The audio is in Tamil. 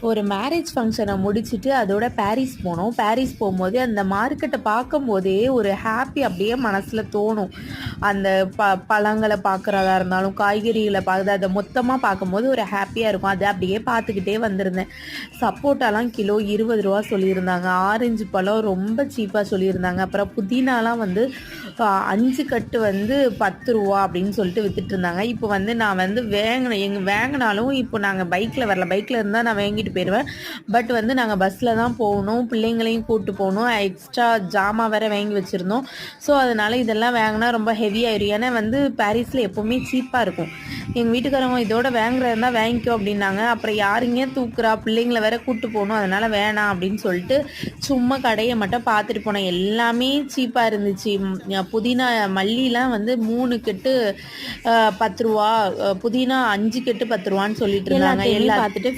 ஒரு மேரேஜ் ஃபங்க்ஷனை முடிச்சுட்டு அதோட பாரிஸ் போனோம். பாரிஸ் போகும்போது அந்த மார்க்கெட்டை பார்க்கும்போதே ஒரு ஹாப்பி அப்படியே மனசில் தோணும். அந்த பழங்களை பார்க்குறதா இருந்தாலும், காய்கறிகளை பார்க்குறது, அதை மொத்தமாக பார்க்கும்போது ஒரு ஹாப்பியாக இருக்கும். அதை அப்படியே பார்த்துக்கிட்டே வந்திருந்தேன். சப்போட்டாலாம் கிலோ 20 ரூபா சொல்லியிருந்தாங்க. ஆரஞ்சு பழம் ரொம்ப சீப்பாக சொல்லியிருந்தாங்க. அப்புறம் புதினாலாம் வந்து 5 கட்டு வந்து 10 ரூபா அப்படின்னு சொல்லிட்டு வித்துட்டு இருந்தாங்க. இப்போ வந்து நான் வந்து வாங்கினாலும் இப்போ நாங்கள் பைக்கில் வரல. பைக்கில் இருந்தால் நான் வாங்கிட்டு போயிடுவேன். பட் வந்து நாங்கள் பஸ்ஸில் தான் போகணும். பிள்ளைங்களையும் கூப்பிட்டு போகணும். எக்ஸ்ட்ரா ஜாமான் வேற வாங்கி வச்சுருந்தோம். ஸோ அதனால் இதெல்லாம் வாங்கினா ரொம்ப ஹெவியாகிடும். ஏன்னா வந்து பாரிஸில் எப்போவுமே சீப்பாக இருக்கும். எங்கள் வீட்டுக்காரவங்க இதோட வாங்குறதா வாங்கிக்கோ அப்படின்னாங்க. அப்புறம் யாருங்க தூக்குறா, பிள்ளைங்களை வேற கூப்பிட்டு போகணும், அதனால் வேணாம் அப்படின்னு சொல்லிட்டு சும்மா கடையை மட்டும் பார்த்துட்டு போனேன். எல்லாமே சீப்பாக இருந்துச்சு. புதினா மல்லிலாம் வந்து 3 கட்டு 10 ரூபா, புதினா 5 கட்டு 10 ரூபான்னு சொல்லிட்டு இருந்தாங்க. எல்லாத்தையும் பார்த்துட்டு